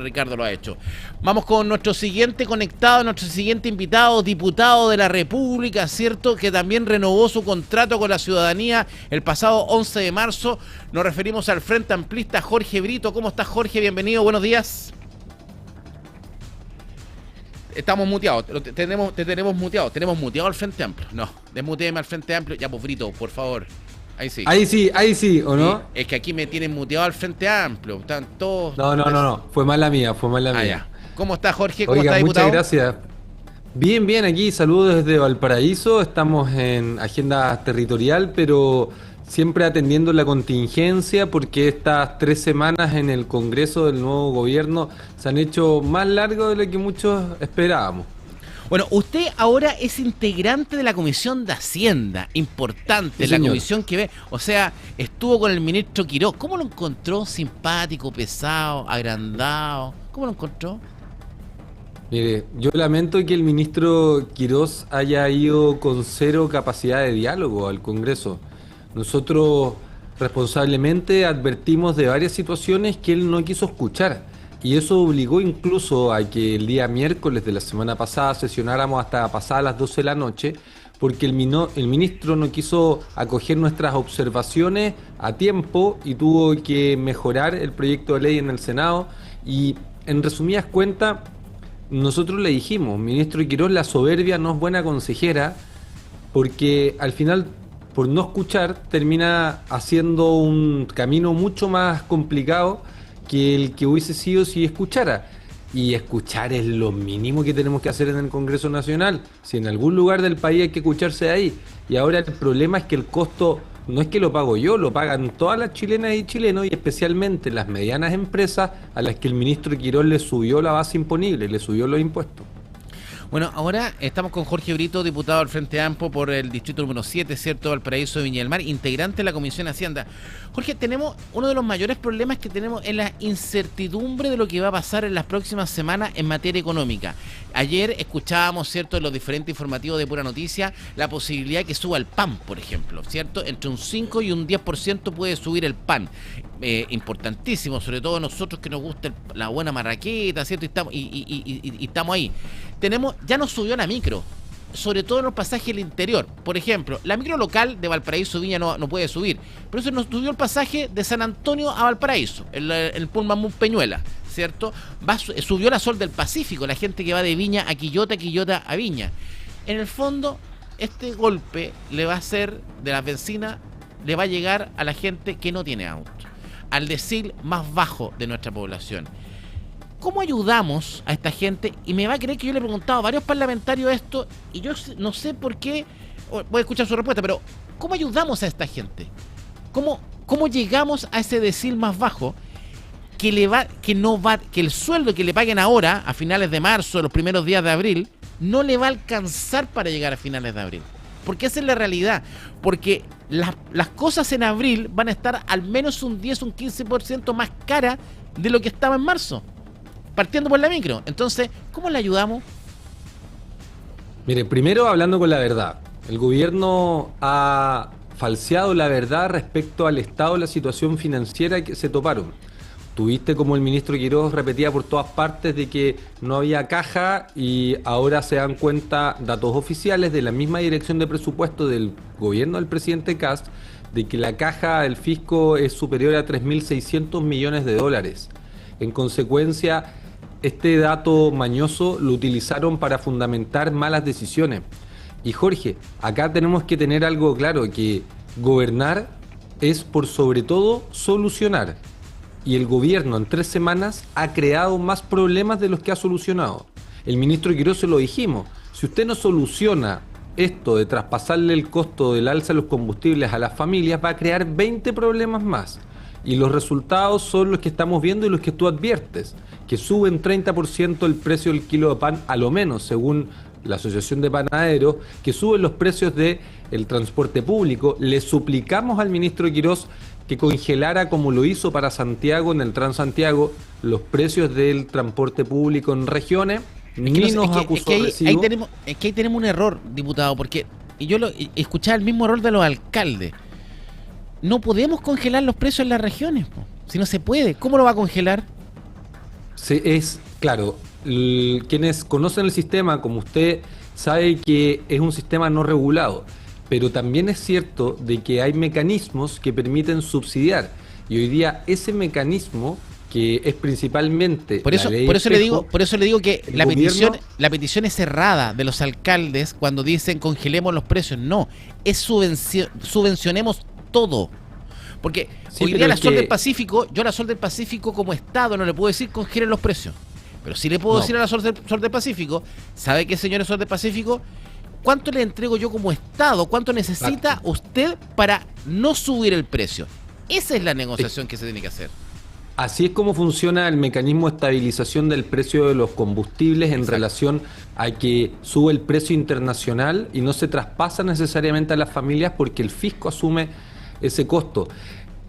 Ricardo lo ha hecho. Vamos con nuestro siguiente conectado, nuestro siguiente invitado, diputado de la República, ¿cierto? Que también renovó su contrato con la ciudadanía el pasado 11 de marzo. Nos referimos al Frente Amplista, Jorge Brito. ¿Cómo estás, Jorge? Bienvenido, buenos días. Estamos muteados, te tenemos muteado. ¿Tenemos muteado al Frente Amplio? No, desmuteeme al Frente Amplio. Ya, pues, Brito, por favor. Ahí sí. Ahí sí, ¿o no? Sí, es que aquí me tienen muteado al Frente Amplio. Están todos... No. Fue mala mía. Ya. ¿Cómo está, Jorge? ¿Cómo Oiga, está, diputado? muchas gracias. Bien, aquí saludos desde Valparaíso. Estamos en agenda territorial, pero siempre atendiendo la contingencia porque estas 3 semanas en el Congreso del nuevo gobierno se han hecho más largos de lo que muchos esperábamos. Bueno, usted ahora es integrante de la Comisión de Hacienda, importante, Sí, la señor. comisión que ve, o sea, estuvo con el ministro Quirós. ¿Cómo lo encontró? ¿Simpático, pesado, agrandado? ¿Cómo lo encontró? Mire, yo lamento que el ministro Quirós haya ido con 0 capacidad de diálogo al Congreso. Nosotros responsablemente advertimos de varias situaciones que él no quiso escuchar. Y eso obligó incluso a que el día miércoles de la semana pasada sesionáramos hasta pasadas las 12 de la noche, porque el ministro no quiso acoger nuestras observaciones a tiempo y tuvo que mejorar el proyecto de ley en el Senado. Y en resumidas cuentas, nosotros le dijimos, ministro Quirós, la soberbia no es buena consejera, porque al final, por no escuchar, termina haciendo un camino mucho más complicado que el que hubiese sido si escuchara. Y escuchar es lo mínimo que tenemos que hacer en el Congreso Nacional. Si en algún lugar del país hay que escucharse ahí. Y ahora el problema es que el costo no es que lo pago yo, lo pagan todas las chilenas y chilenos, y especialmente las medianas empresas a las que el ministro Quirós le subió la base imponible, le subió los impuestos. Bueno, ahora estamos con Jorge Brito, diputado del Frente Amplio por el distrito número 7, ¿cierto? Valparaíso de Viña del Mar, integrante de la Comisión de Hacienda. Jorge, tenemos uno de los mayores problemas que tenemos en la incertidumbre de lo que va a pasar en las próximas semanas en materia económica. Ayer escuchábamos, ¿cierto?, en los diferentes informativos de Pura Noticia, la posibilidad que suba el pan, por ejemplo, ¿cierto? Entre un 5 y un 10% puede subir el pan. Importantísimo, sobre todo nosotros que nos gusta la buena marraqueta, ¿cierto? Y estamos ahí. Ya nos subió la micro, sobre todo en los pasajes del interior. Por ejemplo, la micro local de Valparaíso Viña no puede subir, pero eso nos subió el pasaje de San Antonio a Valparaíso, el Pullman Peñuela, ¿cierto? Subió la Sol del Pacífico, la gente que va de Viña a Quillota a Viña. En el fondo, este golpe le va a hacer de la benzina, le va a llegar a la gente que no tiene auto, al decil más bajo de nuestra población. ¿Cómo ayudamos a esta gente? Y me va a creer que yo le he preguntado a varios parlamentarios esto, y yo no sé por qué, voy a escuchar su respuesta, pero ¿cómo ayudamos a esta gente? ¿Cómo llegamos a ese decil más bajo que el sueldo que le paguen ahora, a finales de marzo, los primeros días de abril, no le va a alcanzar para llegar a finales de abril? Porque esa es la realidad. Porque las cosas en abril van a estar al menos un 10, un 15% más caras de lo que estaba en marzo, partiendo por la micro. Entonces, ¿cómo le ayudamos? Mire, primero hablando con la verdad. El gobierno ha falseado la verdad respecto al estado de la situación financiera que se toparon. Tuviste como el ministro Quirós repetía por todas partes de que no había caja, y ahora se dan cuenta datos oficiales de la misma dirección de presupuesto del gobierno del presidente Kast de que la caja del fisco es superior a 3.600 millones de dólares. En consecuencia, este dato mañoso lo utilizaron para fundamentar malas decisiones. Y Jorge, acá tenemos que tener algo claro, que gobernar es por sobre todo solucionar. Y el gobierno en 3 semanas ha creado más problemas de los que ha solucionado. El ministro Quirós se lo dijimos, si usted no soluciona esto de traspasarle el costo del alza de los combustibles a las familias, va a crear 20 problemas más. Y los resultados son los que estamos viendo y los que tú adviertes, que suben 30% el precio del kilo de pan, a lo menos, según la Asociación de Panaderos, que suben los precios del transporte público. Le suplicamos al ministro Quirós que congelara, como lo hizo para Santiago, en el Transantiago, los precios del transporte público en regiones. Ahí tenemos un error, diputado, porque yo escuchaba el mismo error de los alcaldes. No podemos congelar los precios en las regiones, si no se puede. ¿Cómo lo va a congelar? Claro, quienes conocen el sistema, como usted, sabe que es un sistema no regulado, pero también es cierto de que hay mecanismos que permiten subsidiar. Y hoy día ese mecanismo, que es principalmente Por la eso, ley por eso le digo, espejo, por eso le digo que el gobierno, la petición es cerrada de los alcaldes cuando dicen congelemos los precios. No, es subvencionemos todo. Porque sí, hoy pero día la es Sol del que Pacífico, yo a la Sol del Pacífico como Estado no le puedo decir congelen los precios. Pero sí le puedo no. decir a la Sol del Pacífico, ¿sabe qué, señores Sol del Pacífico? ¿Cuánto le entrego yo como Estado? ¿Cuánto necesita Exacto. usted para no subir el precio? Esa es la negociación que se tiene que hacer. Así es como funciona el mecanismo de estabilización del precio de los combustibles en Exacto. relación a que sube el precio internacional y no se traspasa necesariamente a las familias porque el fisco asume ese costo.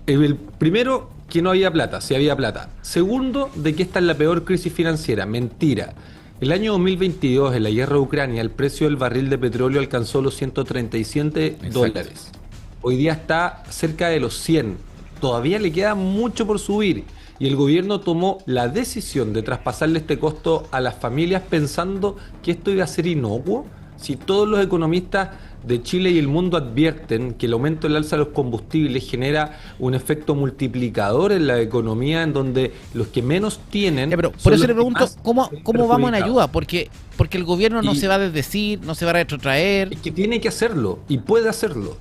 El primero, que no había plata, sí había plata. Segundo, de que esta es la peor crisis financiera. Mentira. El año 2022, en la guerra de Ucrania, el precio del barril de petróleo alcanzó los 137 Exacto. dólares. Hoy día está cerca de los 100. Todavía le queda mucho por subir. Y el gobierno tomó la decisión de traspasarle este costo a las familias pensando que esto iba a ser inocuo. Si todos los economistas de Chile y el mundo advierten que el aumento del alza de los combustibles genera un efecto multiplicador en la economía en donde los que menos tienen Pero por son eso los le que pregunto, más ¿cómo, ven cómo vamos en perjudicados. ayuda? Porque el gobierno no Y se va a desdecir, no se va a retrotraer. es que tiene que hacerlo y puede hacerlo.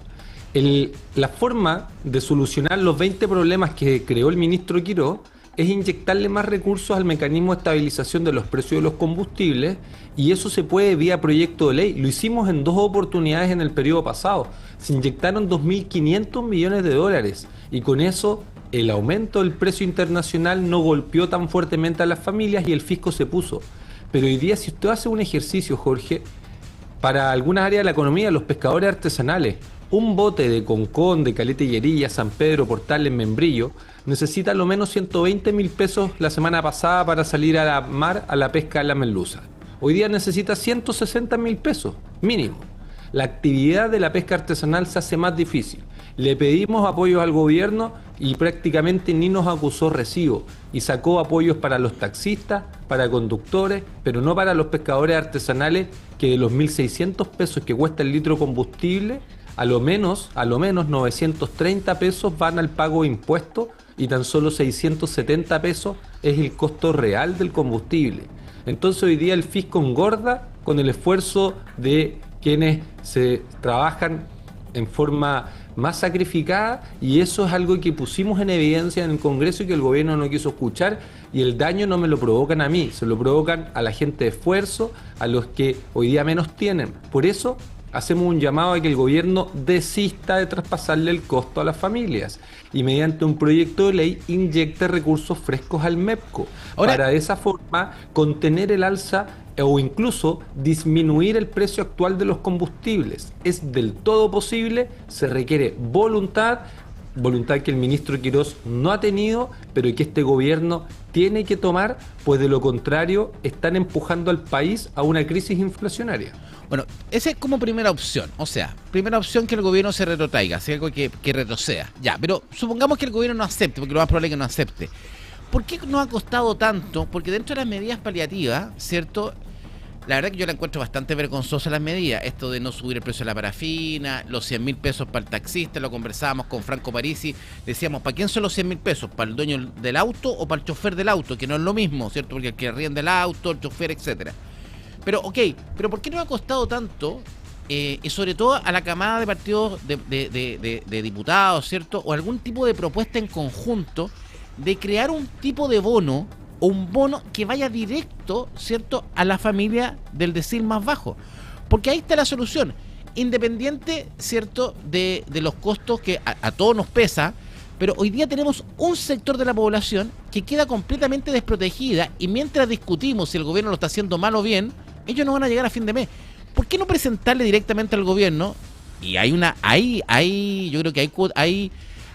La forma de solucionar los 20 problemas que creó el ministro Quiró es inyectarle más recursos al mecanismo de estabilización de los precios de los combustibles y eso se puede vía proyecto de ley. Lo hicimos en dos oportunidades en el periodo pasado. Se inyectaron 2.500 millones de dólares y con eso el aumento del precio internacional no golpeó tan fuertemente a las familias y el fisco se puso. Pero hoy día si usted hace un ejercicio, Jorge, para algunas áreas de la economía, los pescadores artesanales, un bote de Concón, de Caleta Higuerilla, San Pedro, Portales, Membrillo, necesita a lo menos 120.000 pesos la semana pasada para salir a la mar a la pesca de la merluza. Hoy día necesita 160.000 pesos, mínimo. La actividad de la pesca artesanal se hace más difícil. Le pedimos apoyos al gobierno y prácticamente ni nos acusó recibo y sacó apoyos para los taxistas, para conductores, pero no para los pescadores artesanales que de los 1.600 pesos que cuesta el litro de combustible, a lo menos 930 pesos van al pago de impuestos y tan solo 670 pesos es el costo real del combustible. Entonces hoy día el fisco engorda con el esfuerzo de quienes se trabajan en forma más sacrificada y eso es algo que pusimos en evidencia en el Congreso y que el gobierno no quiso escuchar y el daño no me lo provocan a mí, se lo provocan a la gente de esfuerzo, a los que hoy día menos tienen. Por eso hacemos un llamado a que el gobierno desista de traspasarle el costo a las familias y mediante un proyecto de ley inyecte recursos frescos al MEPCO Ahora, para de esa forma contener el alza o incluso disminuir el precio actual de los combustibles. Es del todo posible, se requiere voluntad que el ministro Quirós no ha tenido, pero que este gobierno tiene que tomar, pues de lo contrario están empujando al país a una crisis inflacionaria. bueno, esa es como primera opción. O sea, primera opción que el gobierno se retrotraiga, sea algo que retroceda. Ya, pero supongamos que el gobierno no acepte, porque lo más probable es que no acepte. ¿Por qué nos ha costado tanto? Porque dentro de las medidas paliativas, ¿cierto? La verdad que yo la encuentro bastante vergonzosa las medidas. Esto de no subir el precio de la parafina, los 100.000 pesos para el taxista, lo conversábamos con Franco Parisi. Decíamos, ¿para quién son los 100.000 pesos? ¿Para el dueño del auto o para el chofer del auto? Que no es lo mismo, ¿cierto? Porque el que arrienda el auto, el chofer, etcétera. Pero, ok, pero ¿por qué nos ha costado tanto? Y sobre todo a la camada de partidos de diputados, ¿cierto? O algún tipo de propuesta en conjunto de crear un tipo de bono o un bono que vaya directo, ¿cierto?, a la familia del decil más bajo. Porque ahí está la solución. Independiente, ¿cierto?, de los costos que a todos nos pesa, pero hoy día tenemos un sector de la población que queda completamente desprotegida y mientras discutimos si el gobierno lo está haciendo mal o bien, ellos no van a llegar a fin de mes. ¿Por qué no presentarle directamente al gobierno? Y yo creo que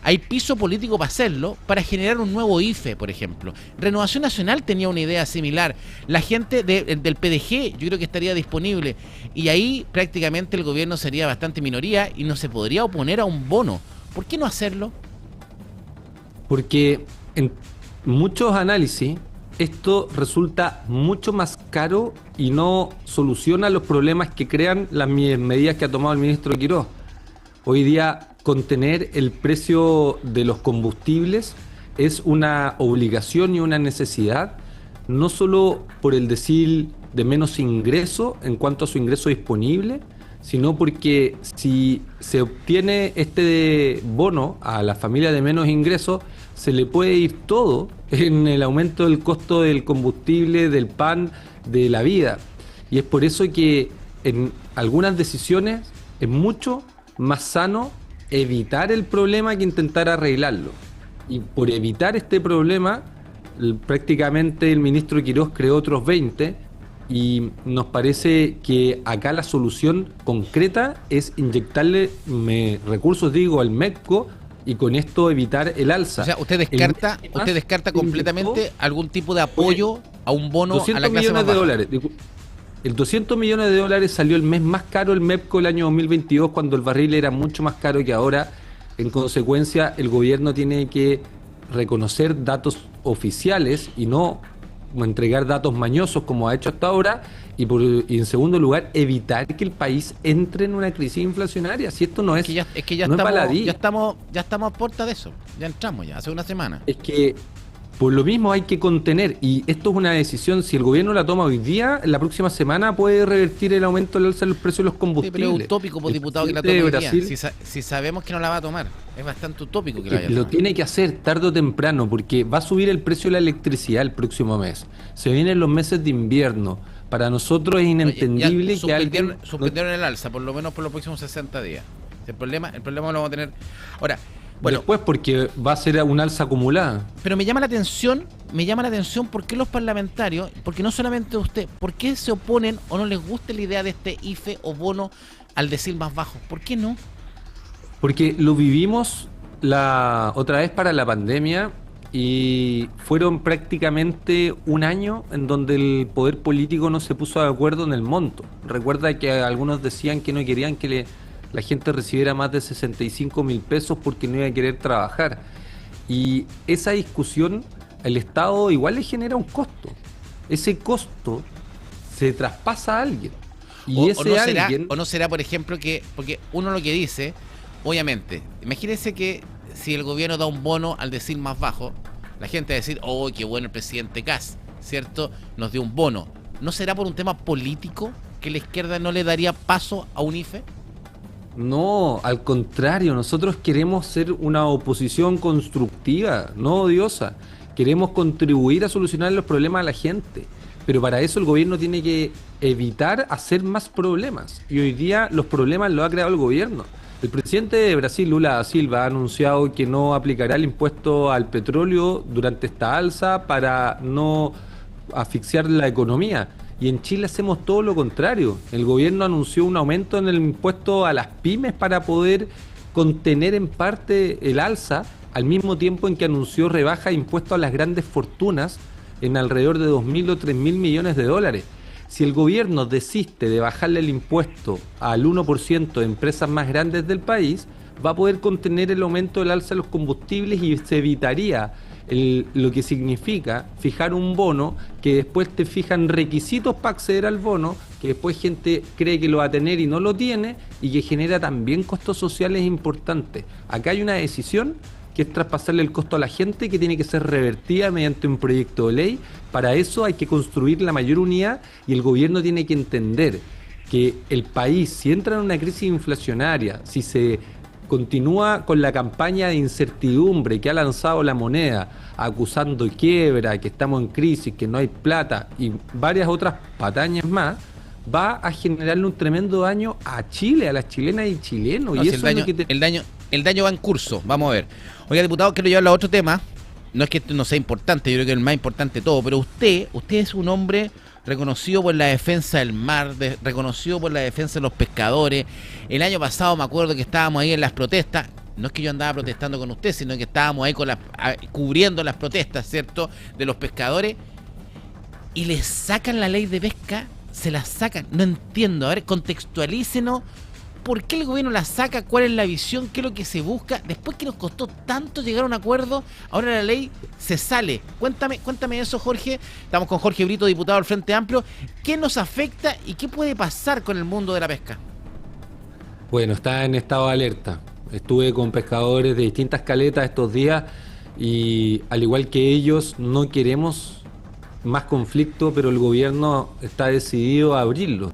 hay piso político para hacerlo, para generar un nuevo IFE, por ejemplo. Renovación Nacional tenía una idea similar. La gente del PDG yo creo que estaría disponible. Y ahí prácticamente el gobierno sería bastante minoría y no se podría oponer a un bono. ¿Por qué no hacerlo? Porque en muchos análisis esto resulta mucho más caro y no soluciona los problemas que crean las medidas que ha tomado el ministro Quirós. Hoy día, contener el precio de los combustibles es una obligación y una necesidad, no solo por el decir de menos ingreso en cuanto a su ingreso disponible, sino porque si se obtiene este bono a la familia de menos ingresos, se le puede ir todo en el aumento del costo del combustible, del pan, de la vida. Y es por eso que en algunas decisiones es mucho más sano evitar el problema que intentar arreglarlo. Y por evitar este problema, prácticamente el ministro Quirós creó otros 20, y nos parece que acá la solución concreta es inyectarle recursos, al MEPCO, y con esto evitar el alza. O sea, usted descarta completamente algún tipo de apoyo a un bono a la clase más baja. $200 millones. El 200 millones de dólares salió el mes más caro el MEPCO el año 2022, cuando el barril era mucho más caro que ahora. En consecuencia, el gobierno tiene que reconocer datos oficiales y no entregar datos mañosos como ha hecho hasta ahora, y en segundo lugar, evitar que el país entre en una crisis inflacionaria. Si esto no es, ya estamos a puerta de eso, ya entramos hace una semana. Es que por lo mismo hay que contener, y esto es una decisión, si el gobierno la toma hoy día, la próxima semana puede revertir el aumento del alza de los precios de los combustibles. Sí, pero es utópico, diputado, que la tome hoy día. Si sabemos que no la va a tomar, es bastante utópico que la vaya a tomar. Lo tiene que hacer tarde o temprano, porque va a subir el precio de la electricidad el próximo mes. Se vienen los meses de invierno. Para nosotros es inentendible que alguien... Suspendieron el alza, por lo menos por los próximos 60 días. El problema lo vamos a tener... Ahora... Bueno, después, porque va a ser un alza acumulada. Pero me llama la atención por qué los parlamentarios, porque no solamente usted, por qué se oponen o no les gusta la idea de este IFE o bono al decil más bajo. ¿Por qué no? Porque lo vivimos la otra vez para la pandemia, y fueron prácticamente un año en donde el poder político no se puso de acuerdo en el monto. Recuerda que algunos decían que no querían que la gente recibiera más de 65.000 pesos porque no iba a querer trabajar. Y esa discusión, el Estado igual le genera un costo. Ese costo se traspasa a alguien. Y ¿O no será, por ejemplo, que... Porque uno lo que dice, obviamente, imagínense que si el gobierno da un bono al decil más bajo, la gente va a decir, oh, qué bueno el presidente Kast, ¿cierto? Nos dio un bono. ¿No será por un tema político que la izquierda no le daría paso a un IFE? No, al contrario, nosotros queremos ser una oposición constructiva, no odiosa. Queremos contribuir a solucionar los problemas a la gente, pero para eso el gobierno tiene que evitar hacer más problemas. Y hoy día los problemas los ha creado el gobierno. El presidente de Brasil, Lula da Silva, ha anunciado que no aplicará el impuesto al petróleo durante esta alza para no asfixiar la economía. Y en Chile hacemos todo lo contrario. El gobierno anunció un aumento en el impuesto a las pymes para poder contener en parte el alza, al mismo tiempo en que anunció rebaja de impuestos a las grandes fortunas en alrededor de 2.000 o 3.000 millones de dólares. Si el gobierno desiste de bajarle el impuesto al 1% de empresas más grandes del país, va a poder contener el aumento del alza de los combustibles y se evitaría lo que significa fijar un bono que después te fijan requisitos para acceder al bono, que después gente cree que lo va a tener y no lo tiene, y que genera también costos sociales importantes. Acá hay una decisión que es traspasarle el costo a la gente, que tiene que ser revertida mediante un proyecto de ley. Para eso hay que construir la mayor unidad, y el gobierno tiene que entender que el país, si entra en una crisis inflacionaria, si se continúa con la campaña de incertidumbre que ha lanzado la moneda, acusando quiebra, que estamos en crisis, que no hay plata y varias otras patañas más, va a generarle un tremendo daño a Chile, a las chilenas y chilenos. No, y si eso el daño va en curso. Vamos a ver. Oiga, diputado, quiero llevarlo a otro tema. No es que esto no sea importante, yo creo que es el más importante de todo, pero usted es un hombre reconocido por la defensa del mar, reconocido por la defensa de los pescadores. El año pasado me acuerdo que estábamos ahí en las protestas. No es que yo andaba protestando con usted, sino que estábamos ahí cubriendo las protestas, ¿cierto?, de los pescadores. Y les sacan la ley de pesca, se la sacan. No entiendo. A ver, contextualícenos por qué el gobierno la saca, cuál es la visión, qué es lo que se busca. Después que nos costó tanto llegar a un acuerdo, ahora la ley se sale. Cuéntame eso, Jorge. Estamos con Jorge Brito, diputado del Frente Amplio. ¿Qué nos afecta y qué puede pasar con el mundo de la pesca? Bueno, está en estado de alerta. Estuve con pescadores de distintas caletas estos días y al igual que ellos no queremos más conflicto, pero el gobierno está decidido a abrirlo.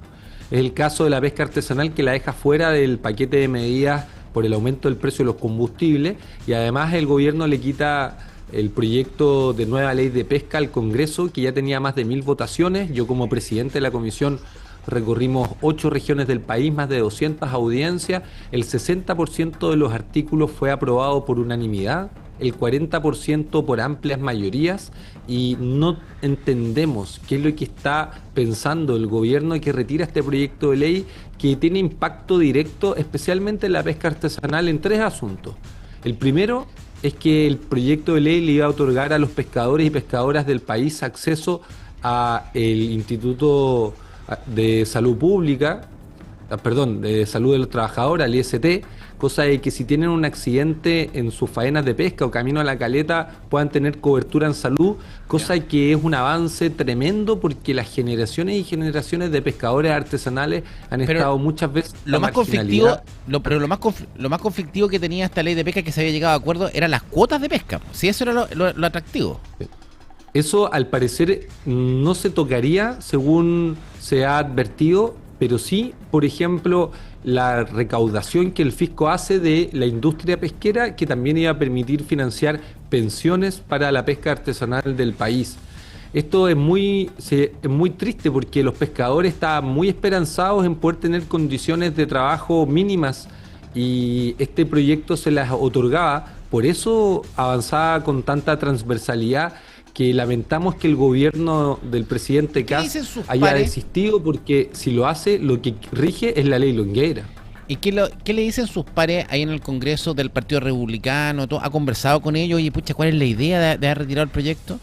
Es el caso de la pesca artesanal, que la deja fuera del paquete de medidas por el aumento del precio de los combustibles, y además el gobierno le quita el proyecto de nueva ley de pesca al Congreso, que ya tenía más de 1000 votaciones. Yo, como presidente de la comisión, recorrimos 8 regiones del país, más de 200 audiencias. El 60% de los artículos fue aprobado por unanimidad, el 40% por amplias mayorías, y no entendemos qué es lo que está pensando el gobierno que retira este proyecto de ley, que tiene impacto directo especialmente en la pesca artesanal en 3 asuntos. El primero es que el proyecto de ley le iba a otorgar a los pescadores y pescadoras del país acceso a el Instituto de Salud Pública, de Salud de los Trabajadores, al IST, cosa de que si tienen un accidente en sus faenas de pesca o camino a la caleta puedan tener cobertura en salud, cosa que es un avance tremendo, porque las generaciones y generaciones de pescadores artesanales han estado muchas veces lo más conflictivo, lo más conflictivo que tenía esta ley de pesca, que se había llegado a acuerdo, eran las cuotas de pesca. Si eso era lo atractivo. Eso al parecer no se tocaría según se ha advertido, pero sí, por ejemplo, la recaudación que el fisco hace de la industria pesquera, que también iba a permitir financiar pensiones para la pesca artesanal del país. Esto es muy triste, porque los pescadores estaban muy esperanzados en poder tener condiciones de trabajo mínimas, y este proyecto se las otorgaba. Por eso avanzaba con tanta transversalidad, que lamentamos que el gobierno del presidente Kast haya desistido, porque si lo hace, lo que rige es la ley Longueira. ¿Y qué le dicen sus pares ahí en el Congreso del Partido Republicano? ¿Ha conversado con ellos? Y pucha, ¿cuál es la idea de haber retirado el proyecto?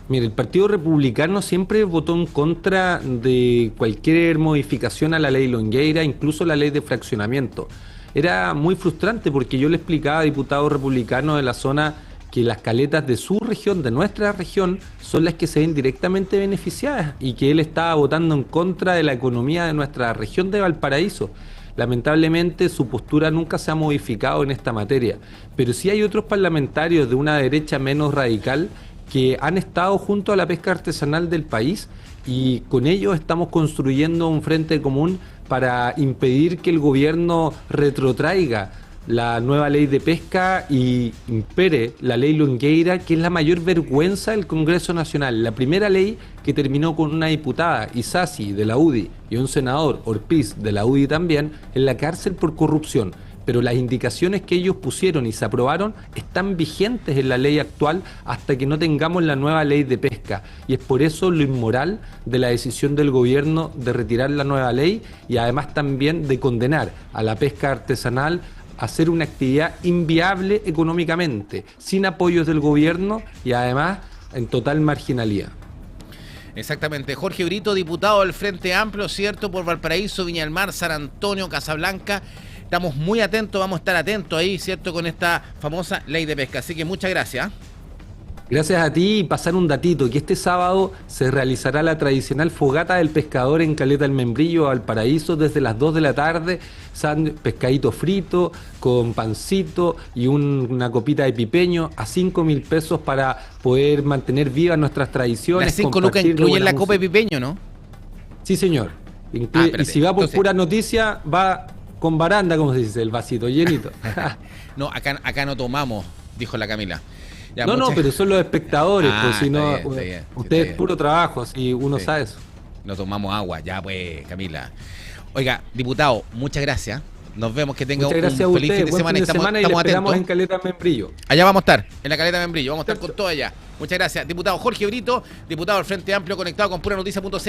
Mire, el Partido Republicano siempre votó en contra de cualquier modificación a la ley Longueira, incluso la ley de fraccionamiento. Era muy frustrante, porque yo le explicaba a diputados republicanos de la zona que las caletas de su región, de nuestra región, son las que se ven directamente beneficiadas, y que él estaba votando en contra de la economía de nuestra región de Valparaíso. Lamentablemente su postura nunca se ha modificado en esta materia, pero sí hay otros parlamentarios de una derecha menos radical que han estado junto a la pesca artesanal del país, y con ellos estamos construyendo un frente común para impedir que el gobierno retrotraiga la nueva ley de pesca y impere la ley Longueira, que es la mayor vergüenza del Congreso Nacional. La primera ley que terminó con una diputada, Isasi, de la UDI, y un senador, Orpiz, de la UDI también, en la cárcel por corrupción. Pero las indicaciones que ellos pusieron y se aprobaron están vigentes en la ley actual hasta que no tengamos la nueva ley de pesca. Y es por eso lo inmoral de la decisión del gobierno de retirar la nueva ley, y además también de condenar a la pesca artesanal a ser una actividad inviable económicamente, sin apoyos del gobierno y además en total marginalidad. Exactamente. Jorge Brito, diputado del Frente Amplio, ¿cierto? Por Valparaíso, Viña del Mar, San Antonio, Casablanca. Estamos muy atentos, vamos a estar atentos ahí, ¿cierto? Con esta famosa ley de pesca. Así que muchas gracias. Gracias a ti, y pasar un datito, que este sábado se realizará la tradicional fogata del pescador en Caleta del Membrillo, Valparaíso, desde las 2 de la tarde, pescadito frito, con pancito y una copita de pipeño a 5.000 pesos, para poder mantener vivas nuestras tradiciones. Las 5 lucas incluyen la copa de pipeño, ¿no? Sí, señor. Y si va por pura noticia, va con baranda, como se dice, el vasito llenito. No, acá no tomamos, dijo la Camila. Ya, no, pero son los espectadores, pues si no, ustedes bien. Puro trabajo, así uno sabe eso. No tomamos agua, ya pues, Camila. Oiga, diputado, muchas gracias. Nos vemos, que tenga un feliz fin de semana. Estamos atentos en Caleta Membrillo. Allá vamos a estar, en la Caleta Membrillo, vamos a estar con todo allá. Muchas gracias. Diputado Jorge Brito, diputado del Frente Amplio, conectado con puranoticias.cl.